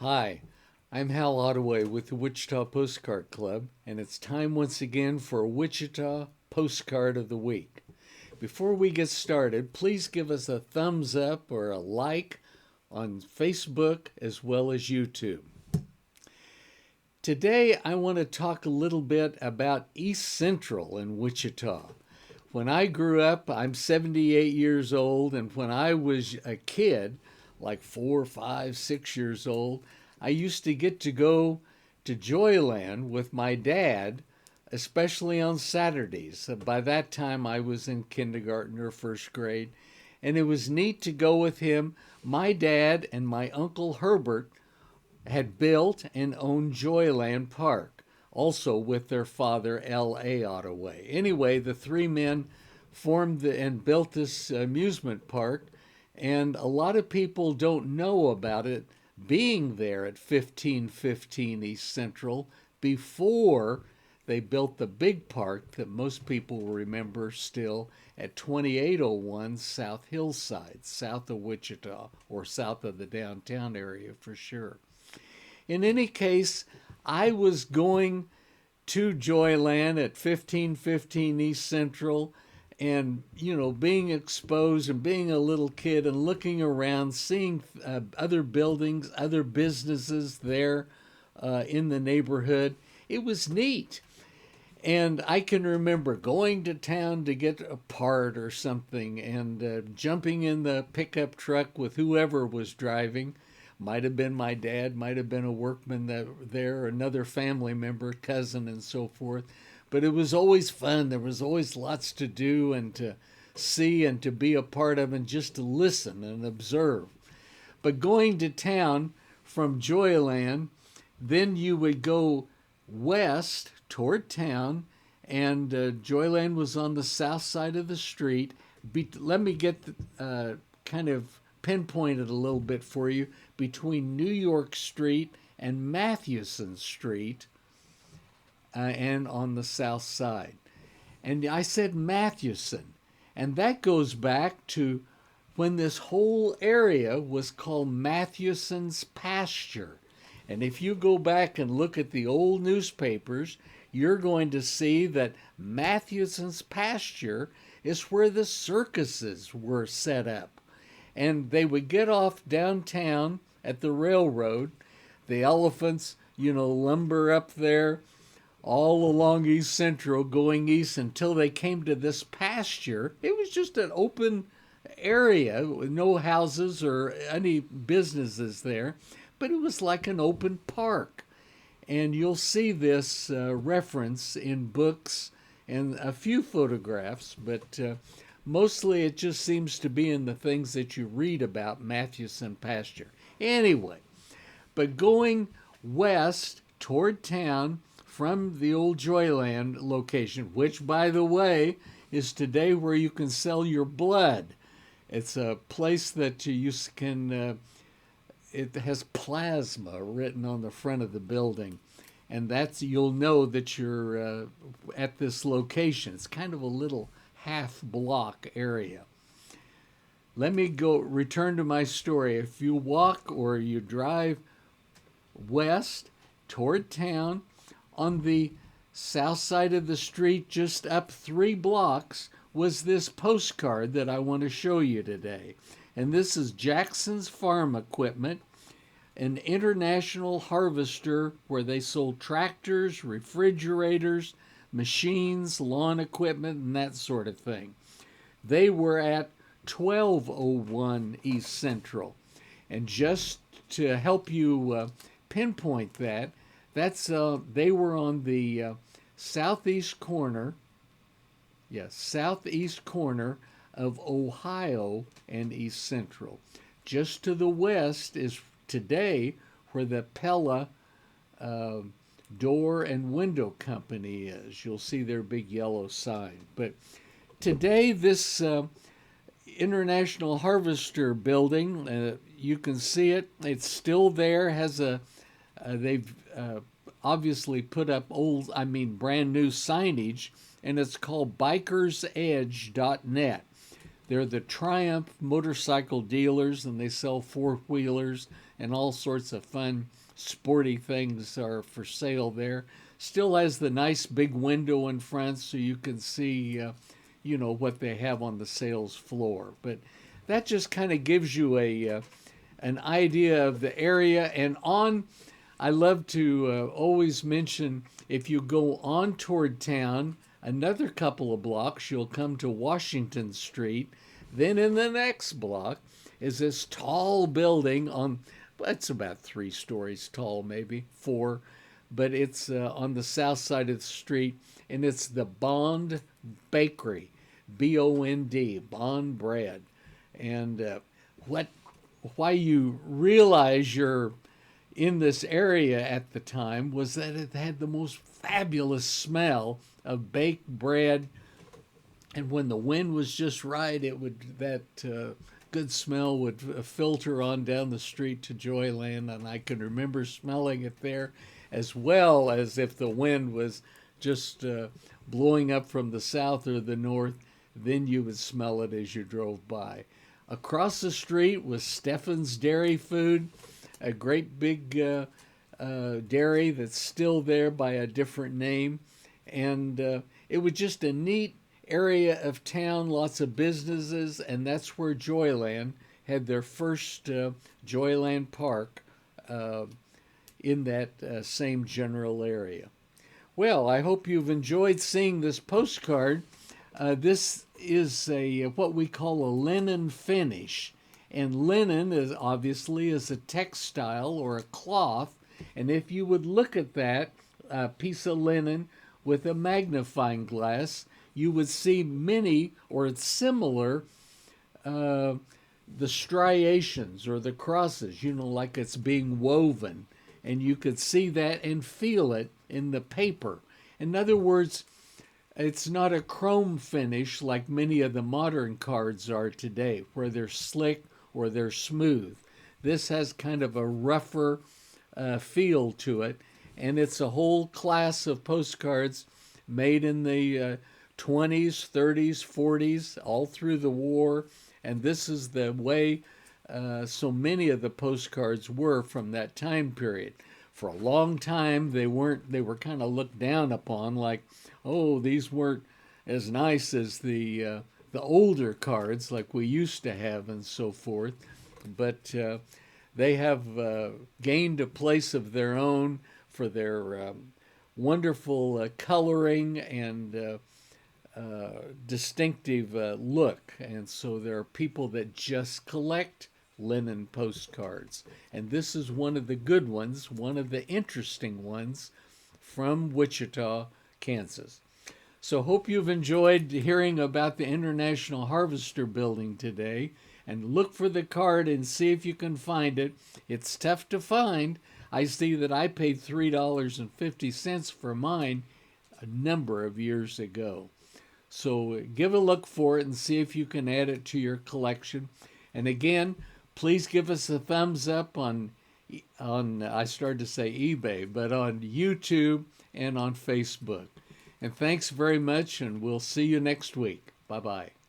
Hi, I'm Hal Ottaway with the Wichita Postcard Club, and it's time once again for a Wichita Postcard of the Week. Before we get started, please give us a thumbs up or a like on Facebook as well as YouTube. Today, I want to talk a little bit about East Central in Wichita. When I grew up, I'm 78 years old, and when I was a kid, like 4, 5, 6 years old, I used to get to go to Joyland with my dad, especially on Saturdays. By that time, I was in kindergarten or first grade, and it was neat to go with him. My dad and my Uncle Herbert had built and owned Joyland Park, also with their father, L.A. Ottaway. Anyway, the three men formed and built this amusement park, and a lot of people don't know about it being there at 1515 East Central before they built the big park that most people remember still at 2801 South Hillside, south of Wichita, or south of the downtown area for sure. In any case, I was going to Joyland at 1515 East Central and, being exposed and being a little kid and looking around, seeing other buildings, other businesses there in the neighborhood. It was neat. And I can remember going to town to get a part or something and jumping in the pickup truck with whoever was driving. Might have been my dad, might have been a workman there, another family member, cousin, and so forth. But it was always fun. There was always lots to do and to see and to be a part of and just to listen and observe. But going to town from Joyland, then you would go west toward town, and Joyland was on the south side of the street. Let me get kind of pinpoint it a little bit for you, between New York Street and Mathewson Street, and on the south side. And I said Mathewson, and that goes back to when this whole area was called Mathewson's Pasture. And if you go back and look at the old newspapers, you're going to see that Mathewson's Pasture is where the circuses were set up. And they would get off downtown at the railroad. The elephants, lumber up there all along East Central going east until they came to this pasture. It was just an open area with no houses or any businesses there, but it was like an open park. And you'll see this reference in books and a few photographs, but mostly it just seems to be in the things that you read about Mathewson Pasture. Anyway, but going west toward town from the old Joyland location, which, by the way, is today where you can sell your blood. It's a place that you can, it has plasma written on the front of the building. And you'll know that you're at this location. It's kind of a little half block area. Let me return to my story. If you walk or you drive west toward town, on the south side of the street, just up 3 blocks, was this postcard that I want to show you today. And this is Jackson's Farm Equipment, an international harvester where they sold tractors, refrigerators, machines, lawn equipment, and that sort of thing. They were at 1201 East Central. And just to help you pinpoint that, they were on the southeast corner of Ohio and East Central. Just to the west is today where the Pella Door and Window Company is. You'll see their big yellow sign. But today, this International Harvester building, you can see it. It's still there. They've obviously put up brand new signage, and it's called bikersedge.net. They're the Triumph motorcycle dealers, and they sell four-wheelers and all sorts of fun, sporty things are for sale there. Still has the nice big window in front so you can see, what they have on the sales floor. But that just kind of gives you an idea of the area. And I love to always mention if you go on toward town, another couple of blocks, you'll come to Washington Street. Then in the next block is this tall building it's about 3 stories tall, maybe 4, but it's on the south side of the street, and it's the Bond Bakery, Bond, Bond Bread. And why you realize you're in this area at the time was that it had the most fabulous smell of baked bread, and when the wind was just right, that good smell would filter on down the street to Joyland, and I can remember smelling it there, as well as if the wind was just blowing up from the south or the north, then you would smell it as you drove by. Across the street was Stephen's Dairy Food, a great big dairy that's still there by a different name. And it was just a neat area of town, lots of businesses, and that's where Joyland had their first Joyland Park in that same general area. Well, I hope you've enjoyed seeing this postcard. This is what we call a linen finish. And linen is obviously a textile or a cloth. And if you would look at that piece of linen with a magnifying glass, you would see many or similar the striations or the crosses, like it's being woven. And you could see that and feel it in the paper. In other words, it's not a chrome finish like many of the modern cards are today, where they're slick or they're smooth. This has kind of a rougher feel to it, and it's a whole class of postcards made in the 20s, 30s, 40s, all through the war, and this is the way so many of the postcards were from that time period. For a long time, they were kind of looked down upon, like, oh, these weren't as nice as the older cards like we used to have and so forth. But they have gained a place of their own for their wonderful coloring and distinctive look. And so there are people that just collect linen postcards. And this is one of the good ones, one of the interesting ones from Wichita, Kansas. So hope you've enjoyed hearing about the International Harvester Building today, and look for the card and see if you can find it. It's tough to find. I see that I paid $3.50 for mine a number of years ago. So give a look for it and see if you can add it to your collection. And again, please give us a thumbs up on I started to say eBay, but on YouTube and on Facebook. And thanks very much, and we'll see you next week. Bye-bye.